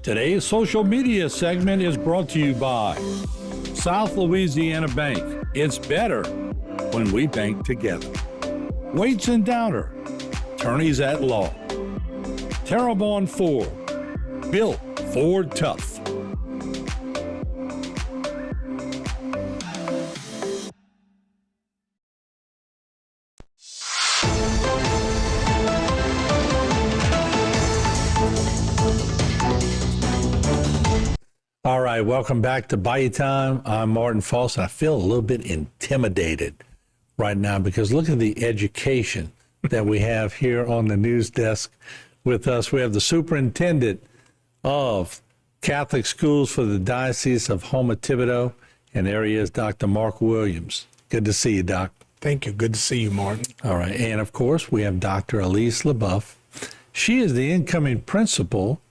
Today's social media segment is brought to you by South Louisiana Bank. It's better when we bank together. Waits and Downer, attorneys at law. Terrebonne Ford, built Ford tough. All right, welcome back to Bayou Time. I'm Martin Foss, and I feel a little bit intimidated right now because look at the education that we have here on the news desk with us. We have the superintendent of Catholic schools for the Diocese of Houma Thibodeau, and there he is, Dr. Mark Williams. Good to see you, Doc. Thank you. Good to see you, Martin. All right, and of course, we have Dr. Elise LeBeuf. She is the incoming principal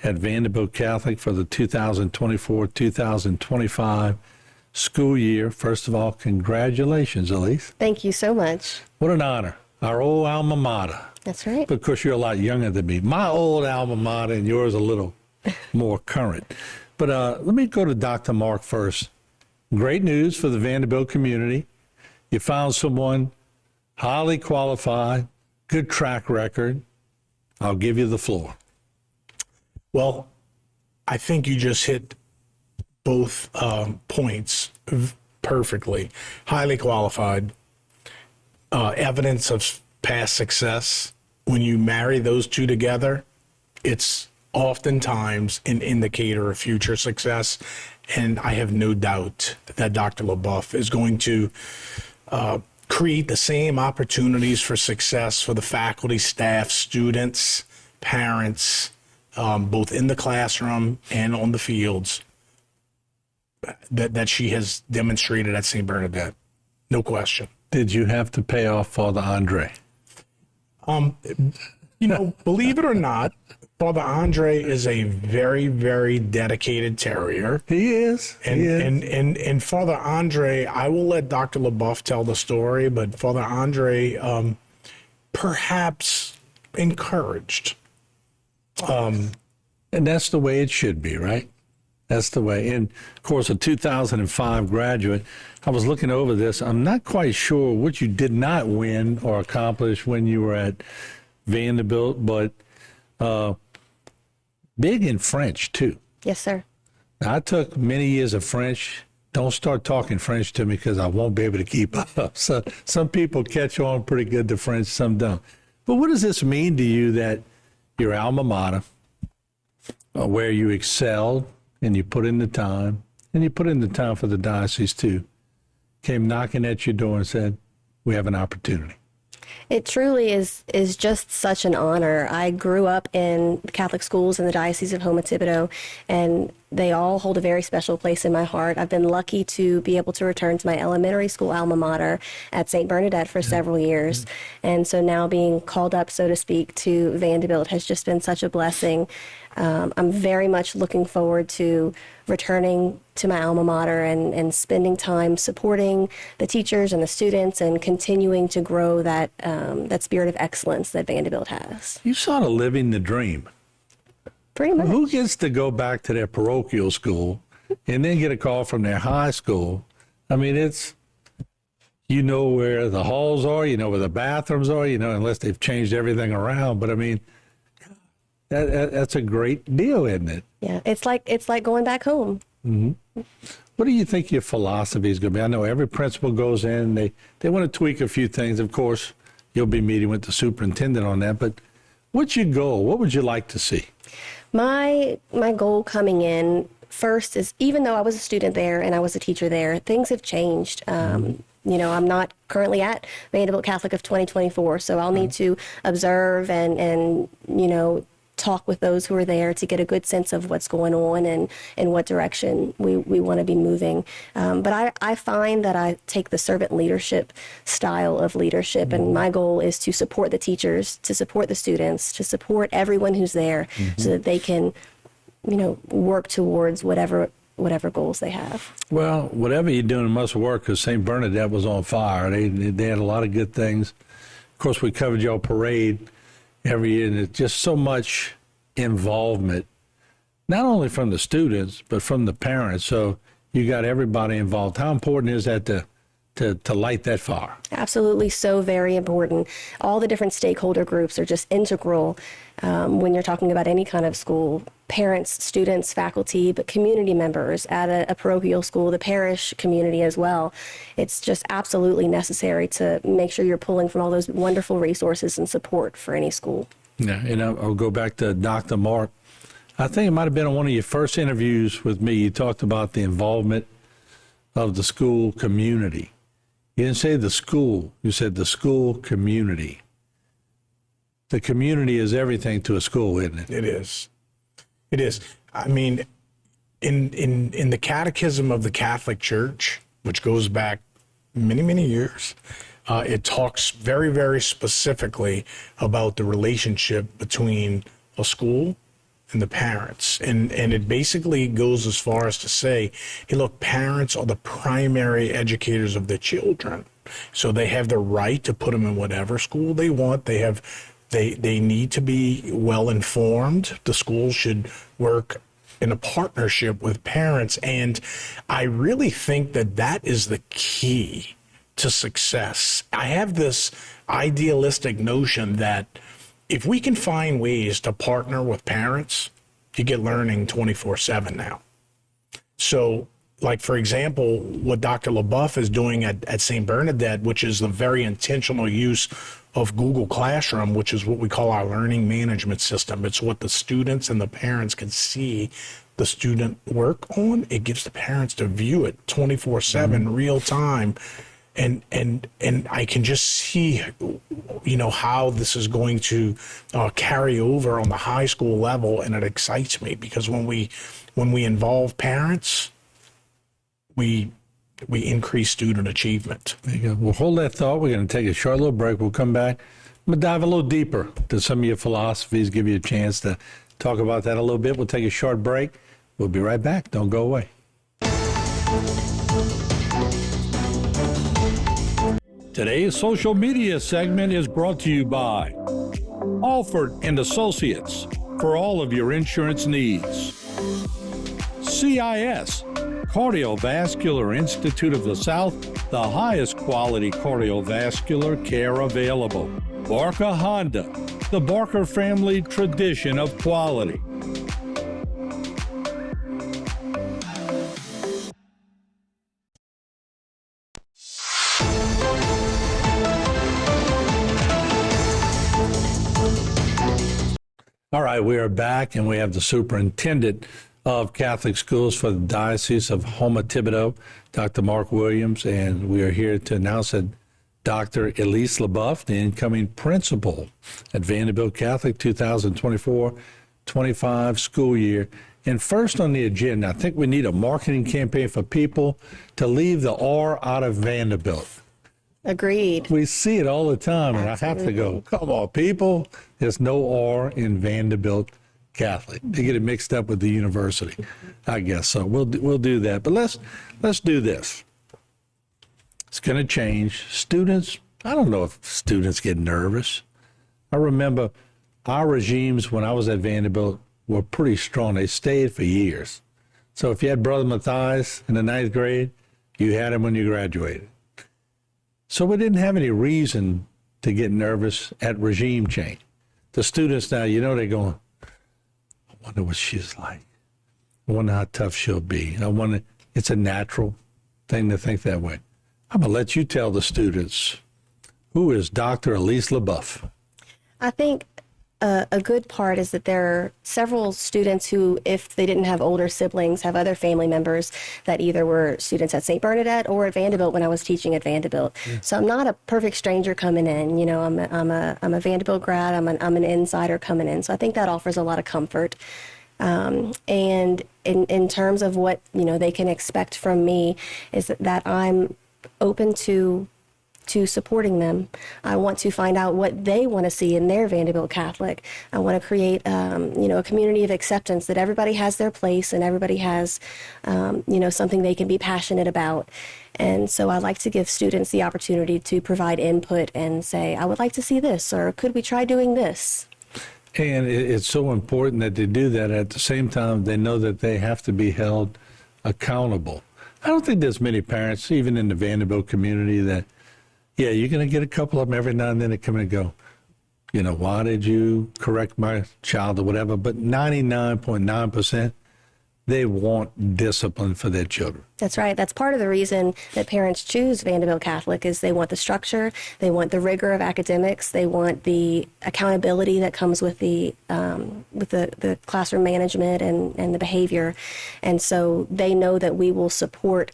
at Vandebilt Catholic for the 2024-2025 school year. First of all, congratulations, Elise. Thank you so much. What an honor. Our old alma mater. That's right. Of course, you're a lot younger than me. My old alma mater and yours a little more current. But let me go to Dr. Mark first. Great news for the Vandebilt community. You found someone highly qualified, good track record. I'll give you the floor. Well, I think you just hit both points perfectly. Highly qualified, evidence of past success. When you marry those two together, it's oftentimes an indicator of future success. And I have no doubt that Dr. LeBeuf is going to create the same opportunities for success for the faculty, staff, students, parents, both in the classroom and on the fields that she has demonstrated at St. Bernadette. No question. Did you have to pay off Father Andre? Believe it or not, Father Andre is a very, very dedicated terrier. He is. And Father Andre, I will let Dr. LeBeuf tell the story, but Father Andre perhaps encouraged. And that's the way it should be, right? That's the way. And of course, a 2005 graduate, I was looking over this. I'm not quite sure what you did not win or accomplish when you were at Vandebilt, but big in French, too. Yes, sir. I took many years of French. Don't start talking French to me because I won't be able to keep up. So some people catch on pretty good to French, some don't. But what does this mean to you that your alma mater, where you excelled and you put in the time, and you put in the time for the diocese too, came knocking at your door and said, we have an opportunity? It truly is just such an honor. I grew up in Catholic schools in the Diocese of Houma Thibodeau, and they all hold a very special place in my heart. I've been lucky to be able to return to my elementary school alma mater at St. Bernadette for several years. And so now being called up, so to speak, to Vandebilt has just been such a blessing. I'm very much looking forward to returning to my alma mater and spending time supporting the teachers and the students and continuing to grow that spirit of excellence that Vandebilt has. You sort of living the dream. Pretty much. Who gets to go back to their parochial school and then get a call from their high school? I mean, it's, you know where the halls are, you know where the bathrooms are, you know, unless they've changed everything around. But I mean, that's a great deal, isn't it? Yeah, it's like going back home. Mm-hmm. What do you think your philosophy is going to be? I know every principal goes in, they want to tweak a few things. Of course, you'll be meeting with the superintendent on that, but what's your goal? What would you like to see? My goal coming in first is, even though I was a student there and I was a teacher there, things have changed. You know, I'm not currently at Vandebilt Catholic of 2024, so I'll need to observe and you know, talk with those who are there to get a good sense of what's going on and in what direction we want to be moving. But I find that I take the servant leadership style of leadership, and my goal is to support the teachers, to support the students, to support everyone who's there so that they can, you know, work towards whatever goals they have. Well, whatever you're doing must work, because St. Bernadette was on fire. They had a lot of good things. Of course, we covered your parade every year, and it's just so much involvement not only from the students, but from the parents. So you got everybody involved. How important is that to light that fire? Absolutely, so very important. All the different stakeholder groups are just integral when you're talking about any kind of school. Parents, students, faculty, but community members at a parochial school, the parish community as well. It's just absolutely necessary to make sure you're pulling from all those wonderful resources and support for any school. Yeah, and I'll go back to Dr. Mark. I think it might have been on one of your first interviews with me. You talked about the involvement of the school community. You didn't say the school. You said the school community. The community is everything to a school, isn't it? It is. It is. I mean, in the Catechism of the Catholic Church, which goes back many, many years, it talks very, very specifically about the relationship between a school and the parents. And it basically goes as far as to say, hey, look, parents are the primary educators of their children. So they have the right to put them in whatever school they want. They need to be well informed. The school should work in a partnership with parents. And I really think that is the key to success. I have this idealistic notion that if we can find ways to partner with parents, you get learning 24/7 now. So, like, for example, what Dr. LaBeouf is doing at St. Bernadette, which is the very intentional use of Google Classroom, which is what we call our learning management system. It's what the students and the parents can see the student work on. It gives the parents to view it 24/7, real time. And I can just see, how this is going to carry over on the high school level, and it excites me because when we involve parents, we increase student achievement. There you go. We'll hold that thought. We're going to take a short little break. We'll come back. I'm going to dive a little deeper to some of your philosophies, give you a chance to talk about that a little bit. We'll take a short break. We'll be right back. Don't go away. Today's social media segment is brought to you by Alford and Associates for all of your insurance needs. CIS, Cardiovascular Institute of the South, the highest quality cardiovascular care available. Barker Honda, the Barker family tradition of quality. All right, we are back, and we have the superintendent of Catholic schools for the Diocese of Houma Thibodaux, Dr. Mark Williams, and we are here to announce that Dr. Elise LaBeouf, the incoming principal at Vandebilt Catholic 2024-25 school year. And first on the agenda, I think we need a marketing campaign for people to leave the R out of Vandebilt. Agreed. We see it all the time, and Absolutely. I have to go, come on, people. There's no R in Vandebilt Catholic. They get it mixed up with the university, I guess. So we'll do that. But let's do this. It's going to change. Students, I don't know if students get nervous. I remember our regimes when I was at Vandebilt were pretty strong. They stayed for years. So if you had Brother Matthias in the 9th grade, you had him when you graduated. So we didn't have any reason to get nervous at regime change. The students now, they're going, I wonder what she's like. I wonder how tough she'll be. I wonder, it's a natural thing to think that way. I'm going to let you tell the students, who is Dr. Elise LaBeouf? I think a good part is that there are several students who, if they didn't have older siblings, have other family members that either were students at St. Bernadette or at Vandebilt when I was teaching at Vandebilt. Yeah. So I'm not a perfect stranger coming in. I'm a Vandebilt grad. I'm an insider coming in. So I think that offers a lot of comfort. And in terms of what they can expect from me is that I'm open to supporting them. I want to find out what they want to see in their Vandebilt Catholic. I want to create, a community of acceptance that everybody has their place and everybody has, something they can be passionate about. And so I like to give students the opportunity to provide input and say, I would like to see this, or could we try doing this? And it's so important that they do that. At the same time, they know that they have to be held accountable. I don't think there's many parents, even in the Vandebilt community, that, yeah, you're going to get a couple of them every now and then that come and go, why did you correct my child or whatever? But 99.9%, they want discipline for their children. That's right. That's part of the reason that parents choose Vandebilt Catholic is they want the structure, they want the rigor of academics, they want the accountability that comes with the classroom management and the behavior. And so they know that we will support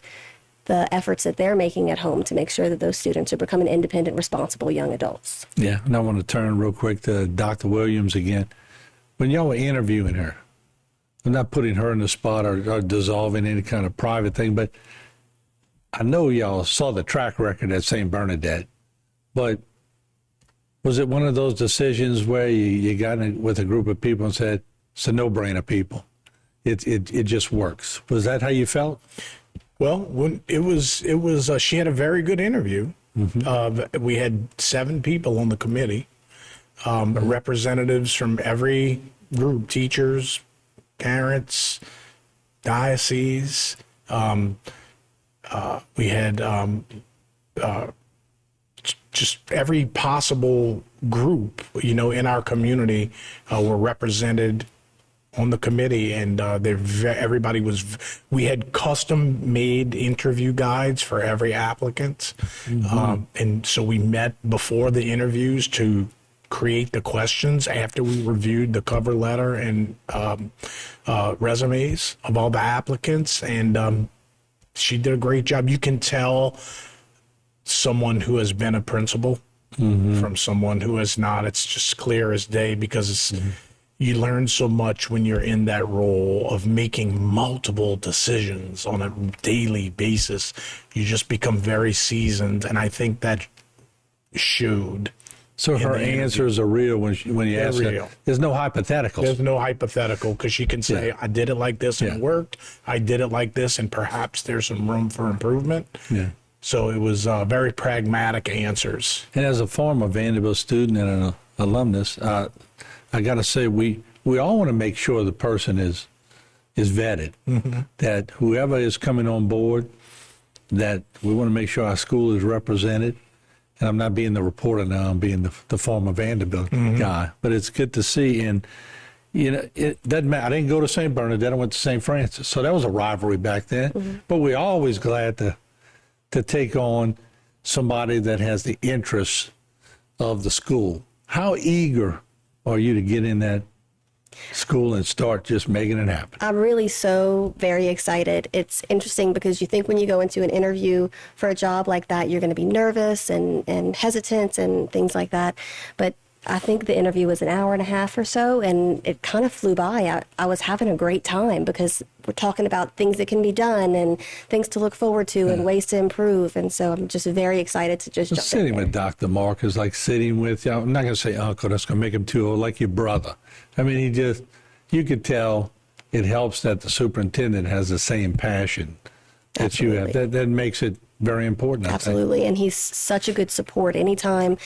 the efforts that they're making at home to make sure that those students are becoming independent, responsible young adults. Yeah, and I want to turn real quick to Dr. Williams again. When y'all were interviewing her, I'm not putting her in the spot or dissolving any kind of private thing, but I know y'all saw the track record at St. Bernadette, but was it one of those decisions where you got in with a group of people and said, it's a no-brainer, people. It just works. Was that how you felt? Well, when it was she had a very good interview. Mm-hmm. We had 7 people on the committee, representatives from every group, teachers, parents, diocese. We had just every possible group, in our community were represented on the committee, and everybody was. We had custom-made interview guides for every applicant, and so we met before the interviews to create the questions after we reviewed the cover letter and resumes of all the applicants, and she did a great job. You can tell someone who has been a principal from someone who has not. It's just clear as day because it's. You learn so much when you're in that role of making multiple decisions on a daily basis. You just become very seasoned, and I think that showed. So her answers are real when you ask her. There's no hypotheticals. There's no hypothetical because she can say, I did it like this and it worked. I did it like this and perhaps there's some room for improvement. Yeah. So it was very pragmatic answers. And as a former Vanderbilt student and an alumnus, I got to say, we all want to make sure the person is vetted, that whoever is coming on board, that we want to make sure our school is represented. And I'm not being the reporter now, I'm being the former Vanderbilt guy. But it's good to see. And, it doesn't matter. I didn't go to St. Bernadette, I went to St. Francis. So that was a rivalry back then. But we're always glad to take on somebody that has the interests of the school. How eager are you to get in that school and start just making it happen? I'm really so very excited. It's interesting because you think when you go into an interview for a job like that, you're going to be nervous and hesitant and things like that. But I think the interview was an hour and a half or so, and it kind of flew by. I was having a great time because we're talking about things that can be done and things to look forward to and ways to improve. And so I'm just very excited to just jump in Sitting there. with Dr. Mark is like sitting with, I'm not going to say uncle, that's going to make him too old, like your brother. I mean, you could tell it helps that the superintendent has the same passion that you have. That makes it very important, I think. Absolutely. And he's such a good support anytime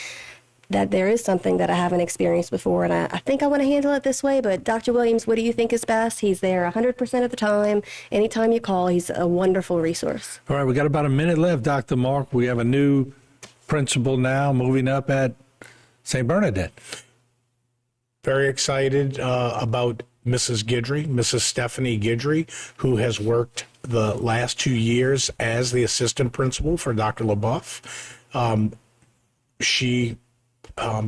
that there is something that I haven't experienced before, and I think I want to handle it this way, but Dr. Williams, what do you think is best? He's there 100% of the time. Anytime you call, he's a wonderful resource. All right, we got about a minute left, Dr. Mark. We have a new principal now moving up at St. Bernadette. Very excited about Mrs. Guidry, Mrs. Stephanie Guidry, who has worked the last 2 years as the assistant principal for Dr. LaBeouf.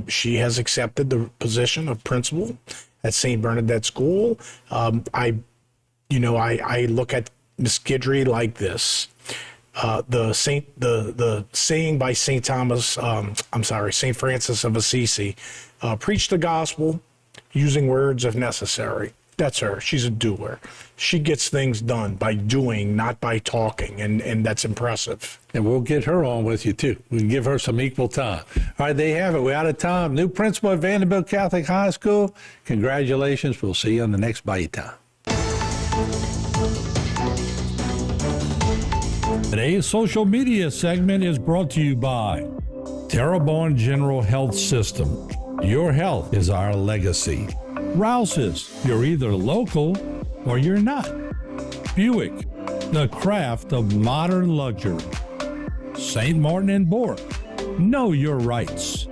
She has accepted the position of principal at St. Bernadette School. I look at Miss Guidry like this. The saying by St. Francis of Assisi, preach the gospel using words if necessary. That's her. She's a doer. She gets things done by doing, not by talking, and that's impressive. And we'll get her on with you, too. We can give her some equal time. All right, there you have it. We're out of time. New principal at Vandebilt Catholic High School. Congratulations. We'll see you on the next Bayou Time. Today's social media segment is brought to you by Terrebonne General Health System, Your health is our legacy. Rouse's, you're either local or you're not. Buick, the craft of modern luxury. St. Martin and Bork, know your rights.